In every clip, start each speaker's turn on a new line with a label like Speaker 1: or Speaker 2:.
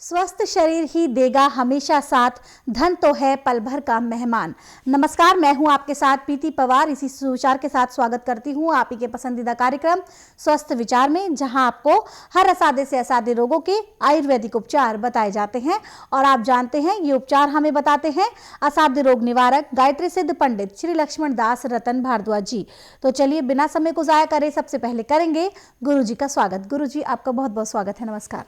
Speaker 1: स्वस्थ शरीर ही देगा हमेशा साथ, धन तो है पल भर का मेहमान। नमस्कार, मैं हूं आपके साथ प्रीति पवार। इसी सुविचार के साथ स्वागत करती हूं आप ही के पसंदीदा कार्यक्रम स्वस्थ विचार में, जहां आपको हर असाध्य से असाध्य रोगों के आयुर्वेदिक उपचार बताए जाते हैं। और आप जानते हैं ये उपचार हमें बताते हैं असाध्य रोग निवारक गायत्री सिद्ध पंडित श्री लक्ष्मण दास रतन भारद्वाज जी। तो चलिए बिना समय को जाया करे सबसे पहले करेंगे गुरु जी का स्वागत। गुरु जी, आपका बहुत बहुत स्वागत है। नमस्कार।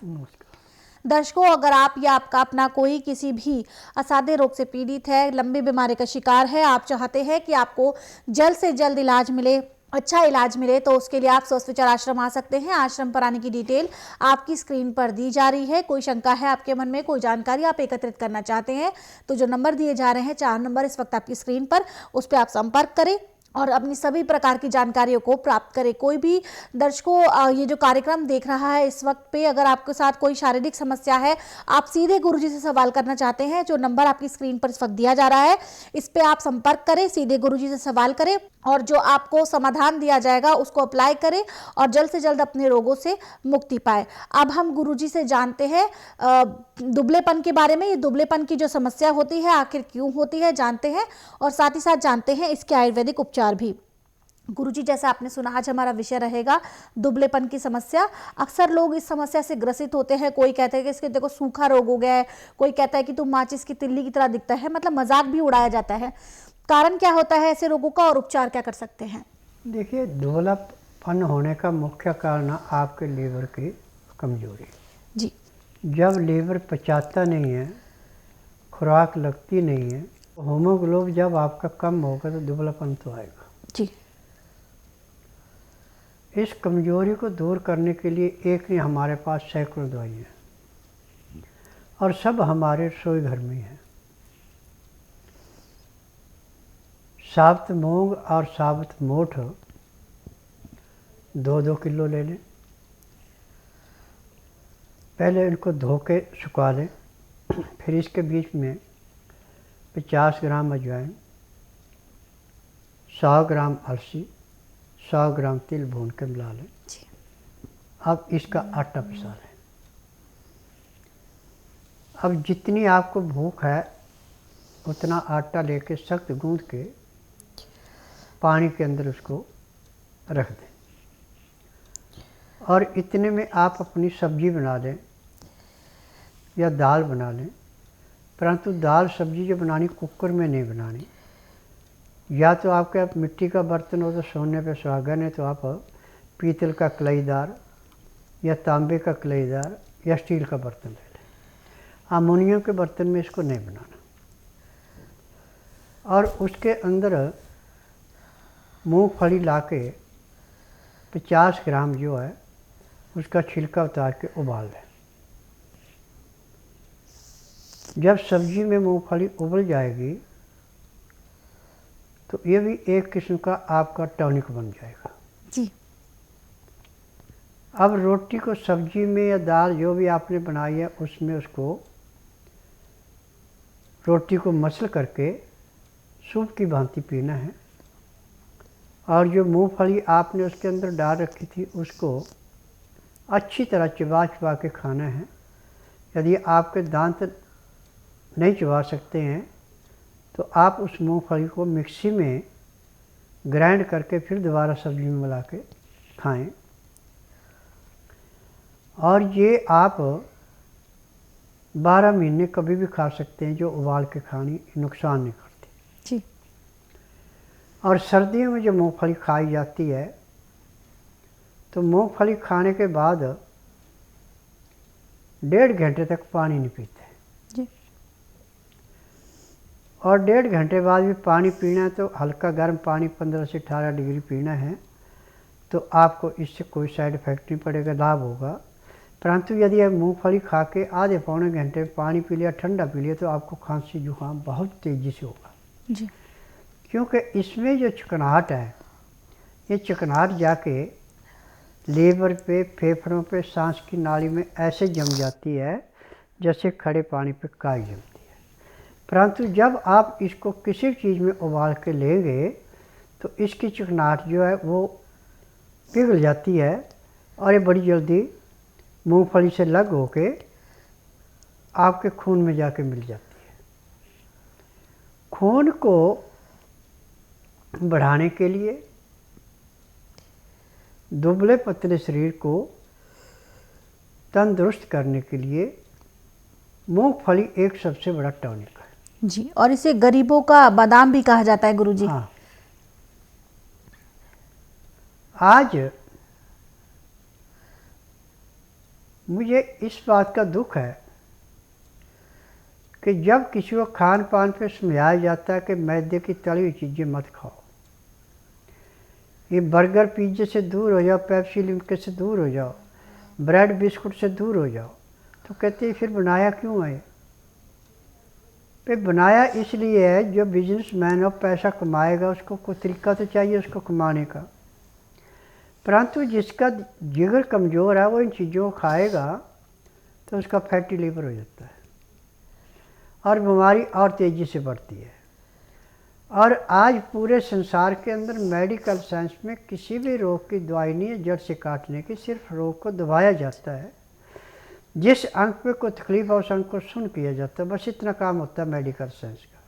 Speaker 1: दर्शकों, अगर आप या आपका अपना कोई किसी भी असाध्य रोग से पीड़ित है, लंबी बीमारी का शिकार है, आप चाहते हैं कि आपको जल्द से जल्द इलाज मिले, अच्छा इलाज मिले, तो उसके लिए आप स्वस्थ विचार आश्रम आ सकते हैं। आश्रम पर आने की डिटेल आपकी स्क्रीन पर दी जा रही है। कोई शंका है आपके मन में, कोई जानकारी आप एकत्रित करना चाहते हैं, तो जो नंबर दिए जा रहे हैं, 4 नंबर इस वक्त आपकी स्क्रीन पर, उस पर आप संपर्क करें और अपनी सभी प्रकार की जानकारियों को प्राप्त करें। कोई भी दर्शकों ये जो कार्यक्रम देख रहा है इस वक्त पे, अगर आपके साथ कोई शारीरिक समस्या है, आप सीधे गुरुजी से सवाल करना चाहते हैं, जो नंबर आपकी स्क्रीन पर इस वक्त दिया जा रहा है, इस पे आप संपर्क करें, सीधे गुरुजी से सवाल करें और जो आपको समाधान दिया जाएगा उसको अप्लाई करें और जल्द से जल्द अपने रोगों से मुक्ति पाए। अब हम गुरुजी से जानते हैं दुबलेपन के बारे में। ये दुबलेपन की जो समस्या होती है आखिर क्यों होती है जानते हैं, और साथ ही साथ जानते हैं इसके आयुर्वेदिक उपचार भी। गुरुजी, जैसा आपने सुना, आज हमारा विषय रहेगा दुबलेपन की समस्या। अक्सर लोग इस समस्या से ग्रसित होते हैं। कोई कहता है कि इसके देखो सूखा रोग हो गया है, कोई कहता है कि तुम माचिस की तिल्ली की तरह दिखता है, मतलब मजाक भी उड़ाया जाता है। कारण क्या होता है ऐसे रोगों का और उपचार क्या कर सकते हैं?
Speaker 2: देखिए, दुबलापन होने का मुख्य कारण आपके लीवर की कमजोरी
Speaker 1: जी।
Speaker 2: जब लीवर पचाता नहीं है, खुराक लगती नहीं है, हीमोग्लोबिन जब आपका कम होगा तो दुबलापन तो आएगा
Speaker 1: जी।
Speaker 2: इस कमजोरी को दूर करने के लिए एक नहीं, हमारे पास सैकड़ों दवाइयाँ और सब हमारे रसोई घर में है। साबुत मूंग और साबुत मोठ 2-2 किलो ले लें। पहले इनको धो के सुखा लें, फिर इसके बीच में 50 ग्राम अजवाइन, 100 ग्राम अलसी, 100 ग्राम तिल भून के मिला लें। अब इसका आटा पिसा लें। अब जितनी आपको भूख है उतना आटा लेके सख्त गूंद के पानी के अंदर उसको रख दें और इतने में आप अपनी सब्जी बना लें या दाल बना लें। परंतु दाल सब्जी जो बनानी कुकर में नहीं बनानी। या तो आपके मिट्टी का बर्तन हो तो सोने पे सुहागन है, तो आप पीतल का कलईदार या तांबे का कलईदार या स्टील का बर्तन ले लें। अमोनियम के बर्तन में इसको नहीं बनाना। और उसके अंदर मूंगफली लाके 50 ग्राम जो है उसका छिलका उतार के उबाल लें। जब सब्जी में मूंगफली उबल जाएगी तो ये भी एक किस्म का आपका टॉनिक बन जाएगा
Speaker 1: जी।
Speaker 2: अब रोटी को सब्जी में या दाल जो भी आपने बनाई है उसमें उसको रोटी को मसल करके सूप की भांति पीना है। और जो मूंगफली आपने उसके अंदर डाल रखी थी उसको अच्छी तरह चबा चबा के खाना है। यदि आपके दांत नहीं चबा सकते हैं तो आप उस मूंगफली को मिक्सी में ग्राइंड करके फिर दोबारा सब्जी में मिला के खाएं। और ये आप 12 महीने कभी भी खा सकते हैं। जो उबाल के खानी नुकसान नहीं करती
Speaker 1: जी।
Speaker 2: और सर्दियों में जो मूंगफली खाई जाती है तो मूंगफली खाने के बाद 1.5 घंटे तक पानी नहीं पीते
Speaker 1: जी।
Speaker 2: और 1.5 घंटे बाद भी पानी पीना है तो हल्का गर्म पानी 15 से 18 डिग्री पीना है। तो आपको इससे कोई साइड इफेक्ट नहीं पड़ेगा, लाभ होगा। परंतु यदि आप मूंगफली खा के आधे पौने घंटे में पानी पी लिया, ठंडा पी लिया, तो आपको खांसी जुकाम बहुत तेज़ी से होगा
Speaker 1: जी।
Speaker 2: क्योंकि इसमें जो चिकनाहट है, ये चिकनाहट जाके लीवर पे, फेफड़ों पे, सांस की नाली में ऐसे जम जाती है जैसे खड़े पानी पे काई जमती है। परंतु जब आप इसको किसी चीज़ में उबाल के लेंगे तो इसकी चिकनाहट जो है वो पिघल जाती है और ये बड़ी जल्दी मूंगफली से अलग होके आपके खून में जाके मिल जाती है। खून को बढ़ाने के लिए, दुबले पतले शरीर को तंदुरुस्त करने के लिए मूंगफली एक सबसे बड़ा टॉनिक है।
Speaker 1: जी, और इसे गरीबों का बादाम भी कहा जाता है गुरुजी।
Speaker 2: हाँ, आज मुझे इस बात का दुख है कि जब किसी को खान पान पे समझाया जाता है कि मैदे की तली हुई चीज़ें मत खाओ, ये बर्गर पिज्जे से दूर हो जाओ, पेप्सी लिमके से दूर हो जाओ, ब्रेड बिस्कुट से दूर हो जाओ, तो कहते हैं फिर बनाया क्यों है? पे बनाया इसलिए है, जो बिजनेसमैन हो पैसा कमाएगा उसको कोई तरीका तो चाहिए उसको कमाने का, परंतु जिसका जिगर कमज़ोर है वो इन चीज़ों को खाएगा तो उसका फैटी लीवर हो जाता है और बीमारी और तेज़ी से बढ़ती है। और आज पूरे संसार के अंदर मेडिकल साइंस में किसी भी रोग की दवाई नहीं है जड़ से काटने की, सिर्फ रोग को दबाया जाता है। जिस अंग पे कोई तकलीफ है उस अंग को सुन किया जाता है, बस इतना काम होता है मेडिकल साइंस का।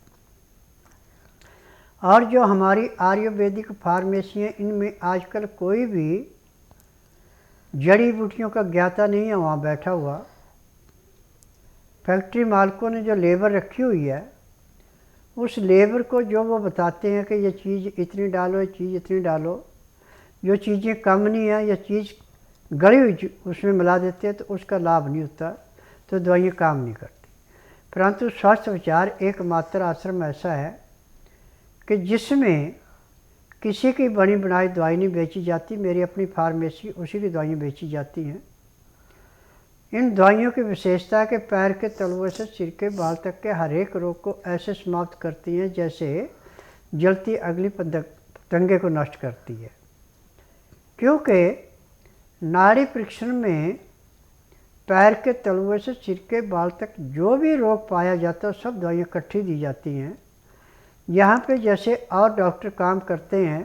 Speaker 2: और जो हमारी आयुर्वेदिक फार्मेसी हैं, इनमें आजकल कोई भी जड़ी बूटियों का ज्ञाता नहीं है वहाँ बैठा हुआ। फैक्ट्री मालिकों ने जो लेबर रखी हुई है, उस लेबर को जो वो बताते हैं कि ये चीज़ इतनी डालो, ये चीज़ इतनी डालो, जो चीज़ें कम नहीं है या चीज़ गली हुई उसमें मिला देते हैं तो उसका लाभ नहीं होता, तो दवाइयाँ काम नहीं करती। परंतु स्वास्थ्य विचार एकमात्र आश्रम ऐसा है कि जिसमें किसी की बनी बनाई दवाई नहीं बेची जाती, मेरी अपनी फार्मेसी उसी की दवाइयाँ बेची जाती हैं। इन दवाइयों की विशेषता है कि पैर के तलवे से सिर के बाल तक के हर एक रोग को ऐसे समाप्त करती हैं जैसे जलती अगली पतंगे को नष्ट करती है। क्योंकि नाड़ी परीक्षण में पैर के तलवे से सिर के बाल तक जो भी रोग पाया जाता है सब दवाइयाँ इकट्ठी दी जाती हैं। यहाँ पे जैसे और डॉक्टर काम करते हैं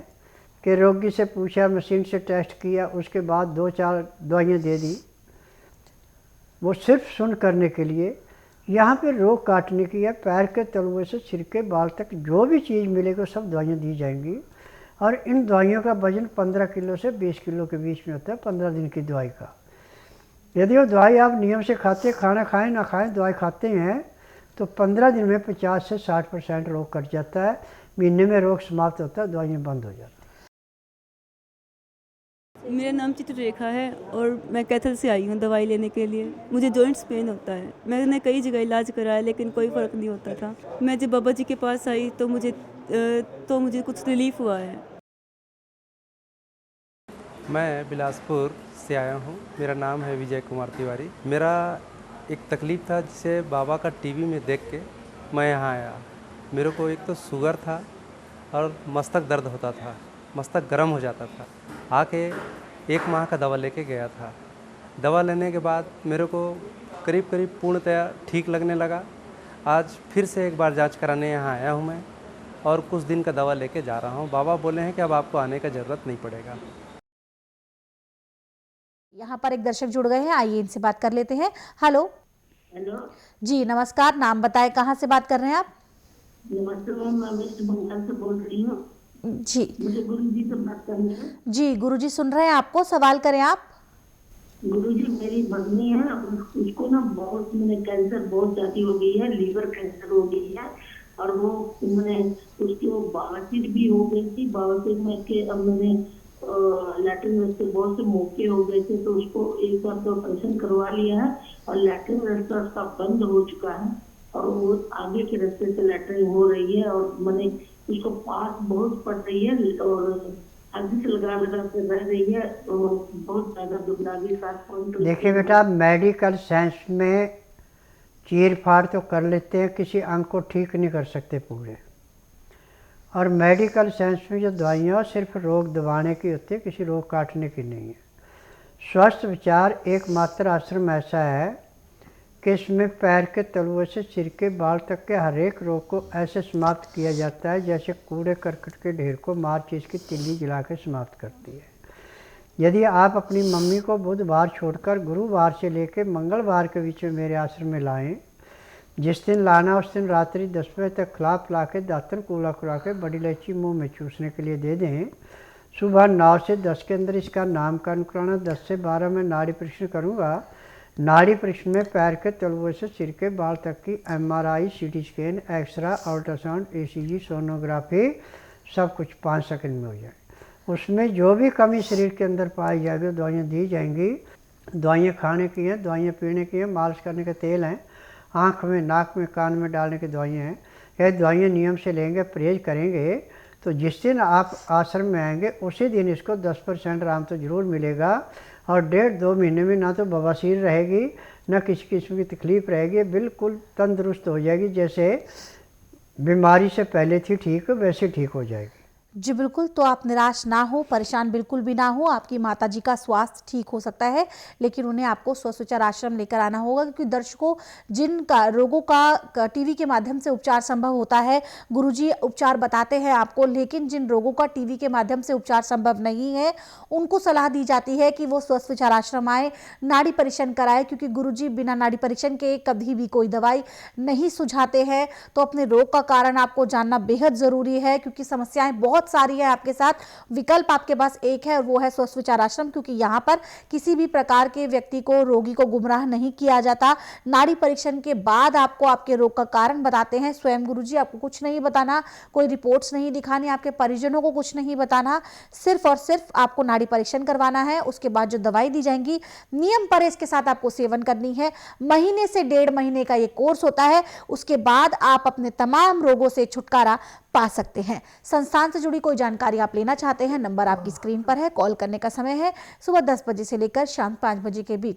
Speaker 2: कि रोगी से पूछा, मशीन से टेस्ट किया, उसके बाद 2-4 दवाइयाँ दे दी, वो सिर्फ सुन करने के लिए। यहाँ पे रोग काटने की है, पैर के तलवे से सिर के बाल तक जो भी चीज़ मिलेगी सब दवाइयाँ दी जाएंगी। और इन दवाइयों का वजन 15 किलो से 20 किलो के बीच में होता है 15 दिन की दवाई का। यदि वो दवाई आप नियम से खाते, खाना खाएं ना खाएं, दवाई खाते हैं तो 15 दिन में 50 से 60% रोग कट जाता है। महीने में रोग समाप्त होता है, दवाइयाँ बंद हो जाती हैं।
Speaker 3: मेरा नाम चित्ररेखा है और मैं कैथल से आई हूँ दवाई लेने के लिए। मुझे जॉइंट्स पेन होता है। मैंने कई जगह इलाज कराया लेकिन कोई फ़र्क नहीं होता था। मैं जब बाबा जी के पास आई तो मुझे कुछ रिलीफ हुआ है।
Speaker 4: मैं बिलासपुर से आया हूँ। मेरा नाम है विजय कुमार तिवारी। मेरा एक तकलीफ़ था जिसे बाबा का टीवी में देख के मैं यहाँ आया। मेरे को एक तो शुगर था और मस्तक दर्द होता था, मस्तक गर्म हो जाता था। आके 1 माह का दवा लेके गया था। दवा लेने के बाद मेरे को करीब करीब पूर्णतया ठीक लगने लगा। आज फिर से एक बार जांच कराने यहाँ आया हूँ मैं और कुछ दिन का दवा लेके जा रहा हूँ। बाबा बोले हैं कि अब आपको आने का ज़रूरत नहीं पड़ेगा।
Speaker 1: यहाँ पर एक दर्शक जुड़ गए हैं, आइए इनसे बात कर लेते हैं। हेलो।
Speaker 5: हेलो,
Speaker 1: जी नमस्कार, नाम बताएं, कहाँ से बात कर रहे हैं आप?
Speaker 5: नमस्ते मैम, मैं वेस्ट बंगाल से बोल रही हूँ।
Speaker 1: जी
Speaker 5: मुझे गुरुजी से बात करनी है।
Speaker 1: जी, गुरुजी सुन रहे हैं आपको, सवाल करें आप।
Speaker 5: गुरुजी, मेरी भगनी है, उसको ना बहुत कैंसर बहुत ज्यादा हो गई है, लीवर कैंसर हो गई है और वो उसकी वो बवासीर भी हो गई थी। बवासीर में के अब मैंने लैट्रिन रास्ते बहुत से मौके हो गए थे तो उसको एक बार तो ऑपरेशन करवा लिया है और लैट्रिन रास्ता उसका बंद हो चुका है और वो आगे के रास्ते से लैट्रिन हो रही है और उसको पास बहुत पड़ रही है और आगे से लगा के रह रही है और बहुत ज्यादा दुबलागी 7 पॉइंट।
Speaker 2: देखिए बेटा, मेडिकल साइंस में चीर फाड़ तो कर लेते हैं, किसी अंग को ठीक नहीं कर सकते पूरे। और मेडिकल साइंस में जो दवाइयाँ सिर्फ रोग दबाने की होती है, किसी रोग काटने की नहीं है। स्वस्थ विचार एकमात्र आश्रम ऐसा है कि इसमें पैर के तलवे से सिर के बाल तक के हर एक रोग को ऐसे समाप्त किया जाता है जैसे कूड़े करकट के ढेर को माचिस की तिल्ली जला के समाप्त करती है। यदि आप अपनी मम्मी को बुधवार छोड़कर गुरुवार से लेकर मंगलवार के बीच में मेरे आश्रम में लाएं जिस दिन लाना उस दिन रात्रि 10 बजे तक खिला पिला के दातन कूला खुला के बड़ी इलायची मुंह में चूसने के लिए दे दें। सुबह 9 से 10 के अंदर इसका नामकरण कराना। 10 से 12 में नाड़ी परीक्षण करूँगा। नाड़ी परीक्षण में पैर के तलुए से सिर के बाल तक की MRI, CT scan, x-ray, ultrasound, ECG, sonography सब कुछ 5 सेकंड में हो जाए। उसमें जो भी कमी शरीर के अंदर पाई जाएगी दवाइयाँ दी जाएंगी। दवाइयाँ खाने की हैं, दवाइयाँ पीने की हैं, मालिश करने के तेल हैं, आँख में, नाक में, कान में डालने की दवाइयाँ हैं। यह दवाइयाँ नियम से लेंगे, परहेज करेंगे तो जिस दिन आप आश्रम में आएंगे उसी दिन इसको 10% आराम तो ज़रूर मिलेगा। और 1.5-2 महीने में ना तो बवासीर रहेगी, ना किसी किस्म की तकलीफ़ रहेगी, बिल्कुल तंदुरुस्त हो जाएगी। जैसे बीमारी से पहले थी ठीक वैसे ठीक हो जाएगी।
Speaker 1: जी बिल्कुल, तो आप निराश ना हो, परेशान बिल्कुल भी ना हो। आपकी माताजी का स्वास्थ्य ठीक हो सकता है, लेकिन उन्हें आपको स्वस्थ विचार आश्रम लेकर आना होगा, क्योंकि दर्शकों जिनका रोगों का टीवी के माध्यम से उपचार संभव होता है, गुरुजी उपचार बताते हैं आपको, लेकिन जिन रोगों का टीवी के माध्यम से उपचार संभव नहीं है उनको सलाह दी जाती है कि वो स्वस्थ विचार आश्रम आए, नाड़ी परीक्षण कराए, क्योंकि गुरुजी बिना नाड़ी परीक्षण के कभी भी कोई दवाई नहीं सुझाते हैं। तो अपने रोग का कारण आपको जानना बेहद जरूरी है, क्योंकि समस्याएं बहुत सारी है आपके साथ। विकल्प आपके पास एक है और वो है स्वस्थ विचार आश्रम, क्योंकि यहाँ पर किसी भी प्रकार के व्यक्ति को, रोगी को गुमराह नहीं किया जाता। नाड़ी परीक्षण के बाद आपको आपके रोग का कारण बताते हैं स्वयं गुरुजी। आपको कुछ नहीं बताना, कोई रिपोर्ट्स नहीं दिखानी, आपके परिजनों को कुछ नहीं बताना, सिर्फ और सिर्फ आपको नाड़ी परीक्षण करवाना है। उसके बाद जो दवाई दी जाएंगी नियम पर इसके साथ आपको सेवन करनी है। महीने से 1.5 महीने का ये कोर्स होता है। उसके बाद आप अपने तमाम रोगों से छुटकारा पा सकते हैं। संस्थान से जुड़ी कोई जानकारी आप लेना चाहते हैं, नंबर आपकी स्क्रीन पर है। कॉल करने का समय है सुबह 10 बजे से लेकर शाम 5 बजे के बीच।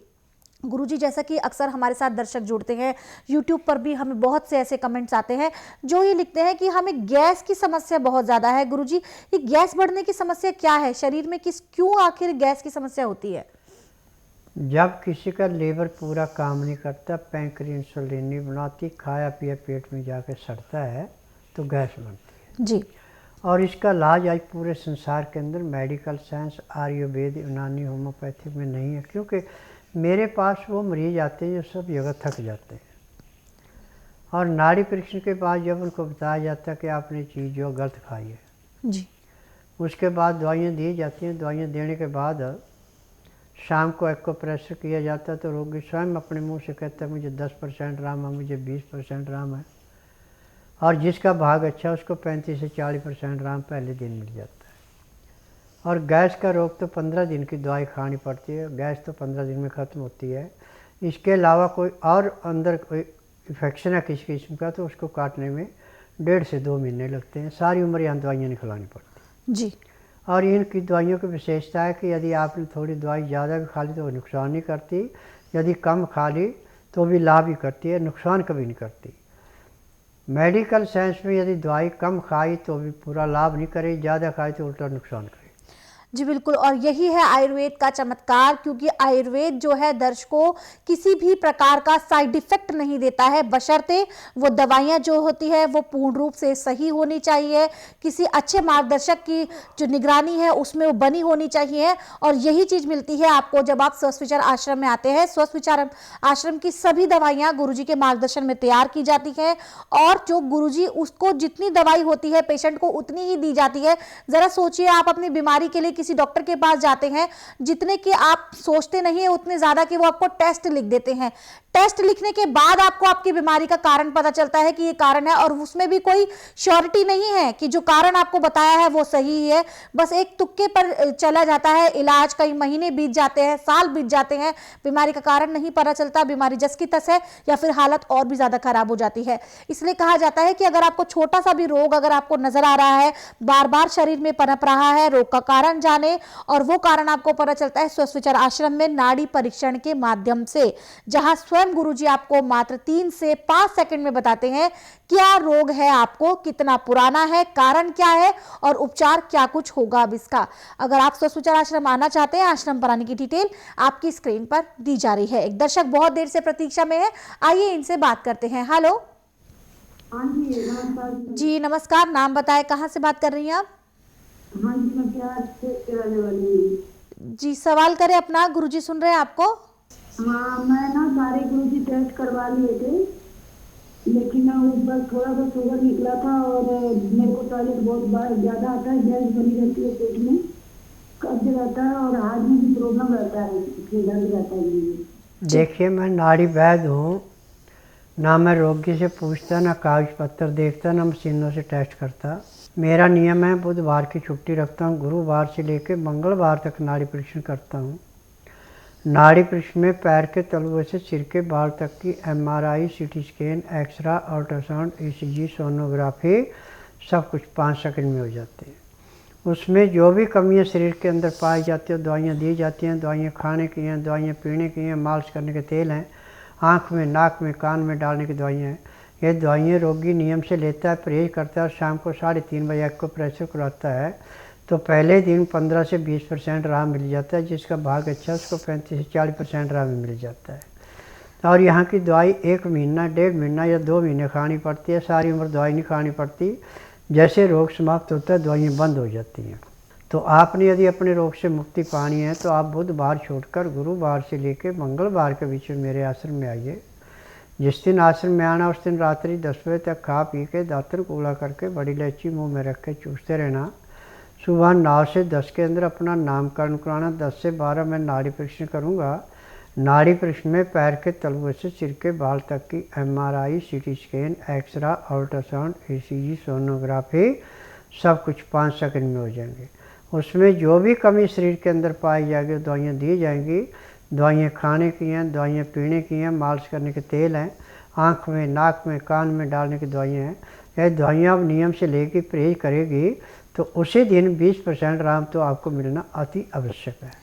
Speaker 1: गुरुजी, जैसा कि अक्सर हमारे साथ दर्शक जुड़ते हैं, यूट्यूब पर भी हमें बहुत से ऐसे कमेंट्स आते हैं जो ये लिखते हैं कि हमें गैस की समस्या बहुत ज़्यादा है। गुरुजी, ये गैस बढ़ने की समस्या क्या है शरीर में, क्यों आखिर गैस की समस्या होती है?
Speaker 2: जब किसी का लीवर पूरा काम नहीं करता, पैंक्रियास इंसुलिन नहीं बनाती, खाया पिया पेट में जाकर सड़ता है तो गैस बनती है
Speaker 1: जी।
Speaker 2: और इसका इलाज आज पूरे संसार के अंदर मेडिकल साइंस, आयुर्वेद, यूनानी, होम्योपैथी में नहीं है। क्योंकि मेरे पास वो मरीज आते हैं जो सब जगह थक जाते हैं और नाड़ी परीक्षण के बाद जब उनको बताया जाता है कि आपने चीज़ जो गलत खाई है
Speaker 1: जी।
Speaker 2: उसके बाद दवाइयाँ दी जाती हैं। दवाइयाँ देने के बाद शाम को एक्यूप्रेशर किया जाता है तो रोगी स्वयं अपने मुंह से कहता है मुझे 10% आराम है, मुझे 20% आराम है। और जिसका भाग अच्छा उसको 35 से 40% आराम पहले दिन मिल जाता है। और गैस का रोग तो 15 दिन की दवाई खानी पड़ती है, गैस तो 15 दिन में ख़त्म होती है। इसके अलावा कोई और अंदर कोई इन्फेक्शन है किसी किस्म का तो उसको काटने में 1.5 से 2 महीने लगते हैं। सारी उम्र यहाँ दवाइयाँ नहीं खिलानी पड़ती
Speaker 1: जी।
Speaker 2: और इनकी दवाइयों की विशेषता है कि यदि आपने थोड़ी दवाई ज़्यादा भी खा ली तो वो नुकसान नहीं करती, यदि कम खा ली तो भी लाभ ही करती है, नुकसान कभी नहीं करती। मेडिकल साइंस में यदि दवाई कम खाई तो भी पूरा लाभ नहीं करे, ज़्यादा खाई तो उल्टा नुकसान करे।
Speaker 1: जी बिल्कुल, और यही है आयुर्वेद का चमत्कार, क्योंकि आयुर्वेद जो है दर्शकों किसी भी प्रकार का साइड इफेक्ट नहीं देता है, बशर्ते वो दवाइयाँ जो होती है वो पूर्ण रूप से सही होनी चाहिए, किसी अच्छे मार्गदर्शक की जो निगरानी है उसमें वो बनी होनी चाहिए। और यही चीज़ मिलती है आपको जब आप स्वस्थ विचार आश्रम में आते हैं। स्वस्थ विचार आश्रम की सभी दवाइयाँ गुरुजी के मार्गदर्शन में तैयार की जाती है और जो गुरुजी उसको जितनी दवाई होती है पेशेंट को उतनी ही दी जाती है। ज़रा सोचिए, आप अपनी बीमारी के लिए किसी डॉक्टर के पास जाते हैं, जितने कि आप सोचते नहीं है उतने ज्यादा कि वो आपको टेस्ट लिख देते हैं। टेस्ट लिखने के बाद आपको आपकी बीमारी का कारण पता चलता है कि ये कारण है, और उसमें भी कोई श्योरिटी नहीं है कि जो कारण आपको बताया है वो सही है। बस एक तुक्के पर चला जाता है इलाज, कई महीने बीत जाते हैं, साल बीत जाते हैं, बीमारी का कारण नहीं पता चलता, बीमारी जस की तस है या फिर हालत और भी ज्यादा खराब हो जाती है। इसलिए कहा जाता है कि अगर आपको छोटा सा भी रोग अगर आपको नजर आ रहा है, बार बार शरीर में पनप रहा है, रोग का कारण जाने, और वो कारण आपको पता चलता है स्वस्थ विचार आश्रम में नाड़ी परीक्षण के माध्यम से, जहां स्वयं गुरुजी आपको मात्र 3 से 5 सेकंड में बताते हैं क्या रोग है आपको, कितना पुराना है, कारण क्या है और उपचार क्या कुछ होगा अब इसका। अगर आप स्वस्थ विचार आश्रम आना चाहते हैं, आश्रम पर आने की डिटेल आपकी स्क्रीन पर दी जा रही है। एक दर्शक बहुत देर से प्रतीक्षा में है, आइए इनसे बात करते हैं। हेलो जी, नमस्कार, नाम बताएं, कहां से बात कर रही हैं आप?
Speaker 5: हाँ जी, मैं प्यार से रहने वाली हूँ।
Speaker 1: जी, सवाल करें अपना, गुरुजी सुन रहे हैं आपको।
Speaker 5: हाँ, मैं ना सारे गुरुजी टेस्ट करवा लिए थे लेकिन बस थोड़ा सा शुगर निकला था और मेरे को टॉयलेट बहुत बार ज़्यादा आता है, गैस बनी रहती है पेट में, कब्ज रहता है और हार्ट में भी प्रॉब्लम रहता है, इसलिए दर्द रहता है मुझे।
Speaker 2: देखिए, मैं नाड़ी वैद्य हूँ। ना मैं रोगी से पूछता, ना कागज पत्र देखता, ना मशीनों से टेस्ट करता। मेरा नियम है बुधवार की छुट्टी रखता हूँ, गुरुवार से लेकर मंगलवार तक नाड़ी परीक्षण करता हूँ। नाड़ी परीक्षण में पैर के तलुए से सिर के बाल तक की MRI, CT scan, x-ray, ultrasound, ECG, sonography सब कुछ 5 सेकंड में हो जाते हैं। उसमें जो भी कमियां शरीर के अंदर पाई जाती है, दवाइयाँ दी जाती हैं। दवाइयाँ खाने की हैं, दवाइयाँ पीने की हैं, मालिश करने के तेल हैं, आँख में, नाक में, कान में डालने की दवाइयाँ हैं। ये दवाइयाँ रोगी नियम से लेता है, परहेज करता है और शाम को 3:30 बजे को प्रेशर कराता है तो पहले दिन 15 से 20% राहत मिल जाता है। जिसका भाग अच्छा उसको 35 से 40% राहत मिल जाता है। और यहाँ की दवाई 1 महीना, 1.5 महीना या 2 महीने खानी पड़ती है। सारी उम्र दवाई नहीं खानी पड़ती। जैसे रोग समाप्त होता है दवाइयाँ बंद हो जाती हैं। तो आपने यदि अपने रोग से मुक्ति पानी है तो आप बुधवार छोड़कर गुरुवार से लेकर मंगलवार के बीच में मेरे आश्रम में आइए। जिस दिन आश्रम में आना उस दिन रात्रि 10 बजे तक खा पी के दातुन कूड़ा करके बड़ी इलायची मुंह में रख के चूसते रहना। सुबह 9 से 10 के अंदर अपना नामकरण कराना। 10 से 12 मैं नाड़ी परीक्षण करूँगा। नाड़ी परीक्षण में पैर के तलुए से सिर के बाल तक की MRI, CT scan, x-ray, ultrasound, ECG, sonography सब कुछ 5 सेकंड में हो जाएंगे। उसमें जो भी कमी शरीर के अंदर पाई जाएगी दवाइयाँ दी जाएंगी। दवाइयाँ खाने की हैं, दवाइयाँ पीने की हैं, मालिश करने के तेल हैं, आँख में, नाक में, कान में डालने की दवाइयाँ हैं। यह दवाइयाँ आप नियम से लेकर परहेज करेगी तो उसी दिन 20% आराम तो आपको मिलना अति आवश्यक है।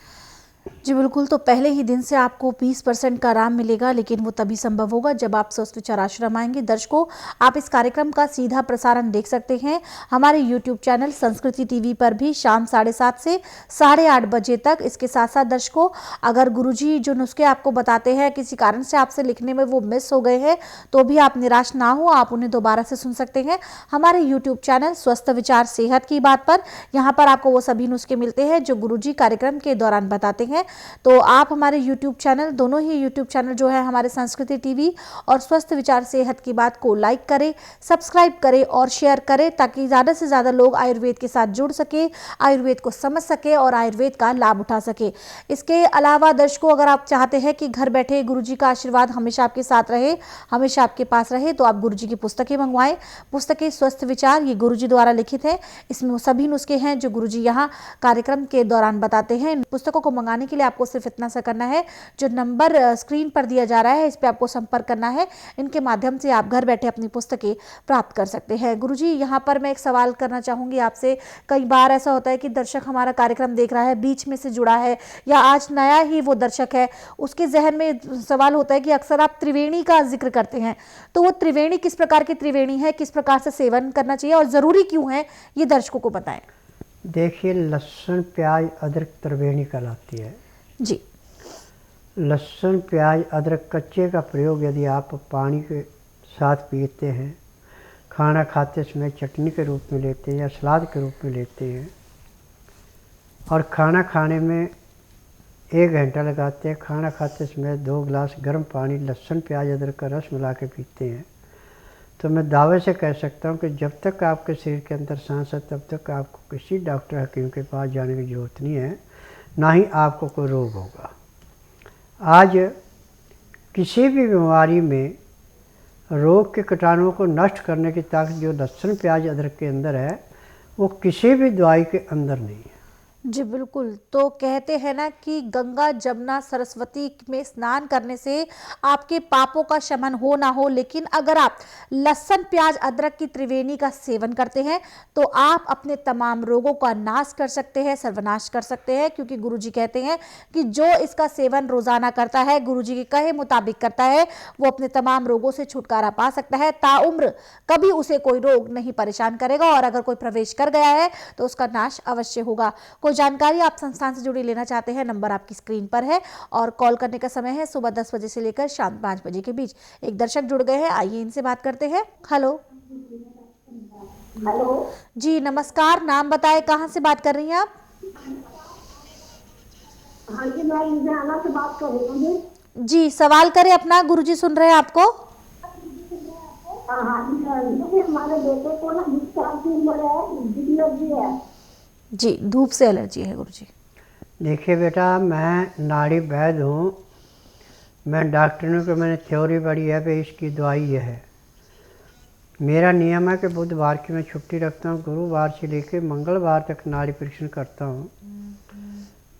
Speaker 1: जी बिल्कुल, तो पहले ही दिन से आपको 20% का आराम मिलेगा, लेकिन वो तभी संभव होगा जब आप स्वस्थ विचार आश्रम आएंगे। दर्शकों, आप इस कार्यक्रम का सीधा प्रसारण देख सकते हैं हमारे YouTube चैनल संस्कृति टीवी पर भी शाम 7:30 से 8:30 बजे तक। इसके साथ साथ दर्शकों, अगर गुरुजी जो नुस्खे आपको बताते हैं किसी कारण से आपसे लिखने में वो मिस हो गए हैं तो भी आप निराश ना हो, आप उन्हें दोबारा से सुन सकते हैं हमारे YouTube चैनल स्वस्थ विचार सेहत की बात पर। यहाँ पर आपको वो सभी नुस्खे मिलते हैं जो गुरुजी कार्यक्रम के दौरान बताते हैं। तो आप हमारे YouTube चैनल, दोनों ही YouTube चैनल जो है हमारे संस्कृति टीवी और स्वस्थ विचार सेहत की बात को लाइक करें, सब्सक्राइब करें और शेयर करें ताकि ज़्यादा से ज़्यादा लोग आयुर्वेद के साथ जुड़ सके, आयुर्वेद को समझ सके और आयुर्वेद का लाभ उठा सके। इसके अलावा दर्शकों, अगर आप चाहते हैं कि घर बैठे गुरुजी का आशीर्वाद हमेशा आपके साथ रहे, हमेशा आपके पास रहे, तो आप गुरुजी की पुस्तकें मंगवाएं। पुस्तकें स्वस्थ विचार ये गुरुजी द्वारा लिखित है। इसमें वो सभी नुस्खे हैं जो गुरुजी यहाँ कार्यक्रम के दौरान बताते हैं। इन पुस्तकों को मंगाने के लिए आपको सिर्फ इतना सा करना है, जो नंबर स्क्रीन पर दिया जा रहा है इस पे आपको संपर्क करना है। इनके माध्यम से आप घर बैठे अपनी पुस्तकें प्राप्त कर सकते हैं। गुरुजी, यहाँ पर मैं एक सवाल करना चाहूँगी आपसे। कई बार ऐसा होता है कि दर्शक हमारा कार्यक्रम देख रहा है, बीच में से जुड़ा है या आज नया ही वो दर्शक है, उसके जहन में सवाल होता है कि अक्सर आप त्रिवेणी का जिक्र करते हैं, तो वो त्रिवेणी किस प्रकार की त्रिवेणी है, किस प्रकार से सेवन करना चाहिए और ज़रूरी क्यों है, ये दर्शकों को बताएं।
Speaker 2: देखिए, लहसुन, प्याज, अदरक त्रिवेणी कहलाती है
Speaker 1: जी।
Speaker 2: लहसुन, प्याज, अदरक कच्चे का प्रयोग यदि आप पानी के साथ पीते हैं, खाना खाते समय चटनी के रूप में लेते हैं या सलाद के रूप में लेते हैं और खाना खाने में 1 घंटा लगाते हैं, खाना खाते समय 2 गिलास गर्म पानी लहसुन, प्याज, अदरक का रस मिला के पीते हैं, तो मैं दावे से कह सकता हूँ कि जब तक आपके शरीर के अंदर सांस है तब तक आपको किसी डॉक्टर हकीम के पास जाने की ज़रूरत नहीं है, ना ही आपको कोई रोग होगा। आज किसी भी बीमारी में रोग के कीटाणुओं को नष्ट करने की ताकत जो लहसुन, प्याज, अदरक के अंदर है वो किसी भी दवाई के अंदर नहीं है।
Speaker 1: जी बिल्कुल, तो कहते हैं ना कि गंगा, जमुना, सरस्वती में स्नान करने से आपके पापों का शमन हो ना हो, लेकिन अगर आप लहसुन, प्याज, अदरक की त्रिवेणी का सेवन करते हैं तो आप अपने तमाम रोगों का नाश कर सकते हैं, सर्वनाश कर सकते हैं, क्योंकि गुरुजी कहते हैं कि जो इसका सेवन रोजाना करता है, गुरुजी के कहे मुताबिक करता है, वो अपने तमाम रोगों से छुटकारा पा सकता है। ताउम्र कभी उसे कोई रोग नहीं परेशान करेगा और अगर कोई प्रवेश कर गया है तो उसका नाश अवश्य होगा। कोई जानकारी आप संस्थान से जुड़ी लेना चाहते हैं, नंबर आपकी स्क्रीन पर है और कॉल करने का समय है सुबह 10 बजे से लेकर शाम 5 बजे के बीच। एक दर्शक जुड़ गए हैं, आइए इनसे बात करते हैं। हेलो।
Speaker 5: हेलो
Speaker 1: जी नमस्कार, नाम बताएं, कहाँ से बात कर रही हैं आप?
Speaker 5: हाँ जी, मैं लुधियाना से बात कर रही हूँ।
Speaker 1: जी सवाल करें अपना, गुरुजी सुन रहे हैं आपको।
Speaker 5: हाँ, देखिए हमारे बेटे को ना 20 साल की उम्र है, एलर्जी है।
Speaker 1: जी, धूप से एलर्जी है गुरुजी।
Speaker 2: देखिए बेटा, मैं नाड़ी वैद्य हूँ। मैं डॉक्टरों को मैंने थ्योरी पढ़ी है कि इसकी दवाई यह है। मेरा नियम है कि बुधवार की मैं छुट्टी रखता हूँ, गुरुवार से लेकर मंगलवार तक नाड़ी परीक्षण करता हूँ।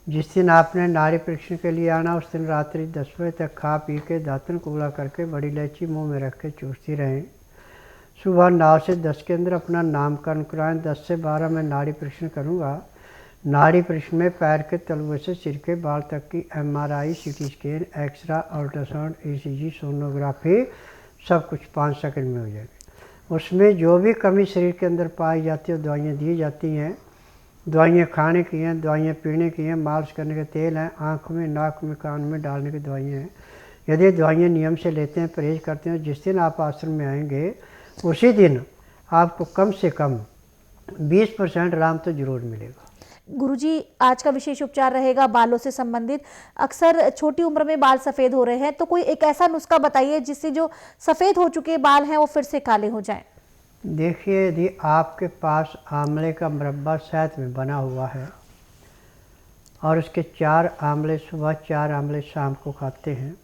Speaker 2: जिस दिन आपने नाड़ी परीक्षण के लिए आना, उस दिन रात्रि 10 बजे तक खा पी के दातन कूड़ा करके बड़ी इलायची मुंह में रख के चूसती रहें। सुबह 9 से 10 के अंदर अपना नामकरण कराएं। 10 से 12 में नाड़ी परीक्षण करूँगा। नाड़ी परीक्षण में पैर के तलुए से सिर के बाल तक की MRI, CT scan, x-ray, ultrasound, ECG, sonography सब कुछ 5 सेकंड में हो जाएगी। उसमें जो भी कमी शरीर के अंदर पाई जाती है, दवाइयाँ दी जाती हैं। दवाइयाँ खाने की हैं, दवाइयाँ पीने की हैं, मालिश करने के तेल हैं, आँख में, नाक में, कान में डालने की दवाइयाँ हैं। यदि दवाइयाँ नियम से लेते हैं, परहेज करते हैं, जिस दिन आप आश्रम में आएंगे उसी दिन आपको कम से कम 20% आराम तो ज़रूर मिलेगा।
Speaker 1: गुरुजी, आज का विशेष उपचार रहेगा बालों से संबंधित। अक्सर छोटी उम्र में बाल सफ़ेद हो रहे हैं, तो कोई एक ऐसा नुस्खा बताइए जिससे जो सफ़ेद हो चुके बाल हैं वो फिर से काले हो जाएं।
Speaker 2: देखिए, यदि आपके पास आंवले का मुरब्बा शहद में बना हुआ है और उसके 4 आंवले सुबह, 4 आंवले शाम को खाते हैं,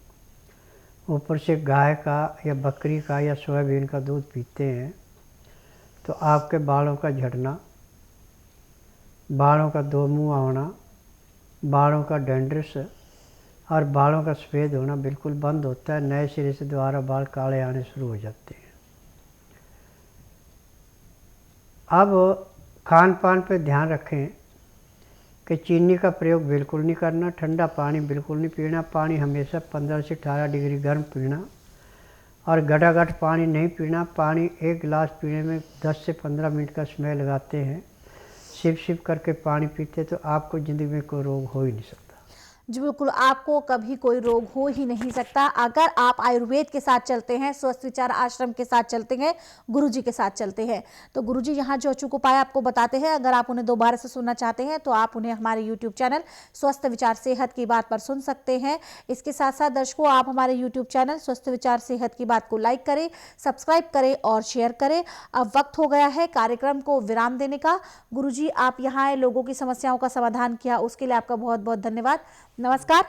Speaker 2: ऊपर से गाय का या बकरी का या सोयाबीन का दूध पीते हैं, तो आपके बालों का झड़ना, बालों का दो मुंह होना, बालों का डैंड्रस और बालों का सफ़ेद होना बिल्कुल बंद होता है। नए सिरे से दोबारा बाल काले आने शुरू हो जाते हैं। अब खान पान पे ध्यान रखें कि चीनी का प्रयोग बिल्कुल नहीं करना, ठंडा पानी बिल्कुल नहीं पीना, पानी हमेशा 15 से 18 डिग्री गर्म पीना और गटागट पानी नहीं पीना। पानी एक गिलास पीने में 10 से 15 मिनट का समय लगाते हैं। सिप सिप करके पानी पीते तो आपको ज़िंदगी में कोई रोग हो ही नहीं सकता।
Speaker 1: जी बिल्कुल, आपको कभी कोई रोग हो ही नहीं सकता अगर आप आयुर्वेद के साथ चलते हैं, स्वस्थ विचार आश्रम के साथ चलते हैं, गुरुजी के साथ चलते हैं। तो गुरुजी यहाँ जो अचूक उपाय आपको बताते हैं, अगर आप उन्हें दोबारा से सुनना चाहते हैं तो आप उन्हें हमारे यूट्यूब चैनल स्वस्थ विचार सेहत की बात पर सुन सकते हैं। इसके साथ साथ दर्शकों, आप हमारे यूट्यूब चैनल स्वस्थ विचार सेहत की बात को लाइक करें, सब्सक्राइब करें और शेयर करें। अब वक्त हो गया है कार्यक्रम को विराम देने का। गुरुजी, आप यहाँ आए, लोगों की समस्याओं का समाधान किया, उसके लिए आपका बहुत बहुत धन्यवाद। नमस्कार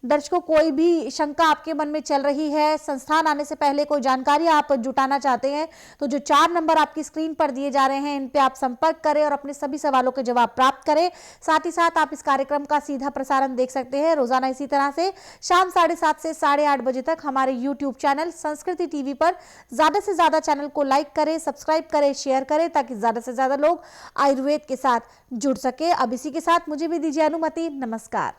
Speaker 1: दर्शकों, कोई भी शंका आपके मन में चल रही है, संस्थान आने से पहले कोई जानकारी आप जुटाना चाहते हैं, तो जो 4 नंबर आपकी स्क्रीन पर दिए जा रहे हैं, इन पे आप संपर्क करें और अपने सभी सवालों के जवाब प्राप्त करें। साथ ही साथ आप इस कार्यक्रम का सीधा प्रसारण देख सकते हैं रोजाना इसी तरह से शाम 7:30 से 8:30 बजे तक हमारे यूट्यूब चैनल संस्कृति टीवी पर। ज्यादा से ज्यादा चैनल को लाइक करें, सब्सक्राइब करें, शेयर करें, ताकि ज्यादा से ज्यादा लोग आयुर्वेद के साथ जुड़ सके। अब इसी के साथ मुझे भी दीजिए अनुमति। नमस्कार।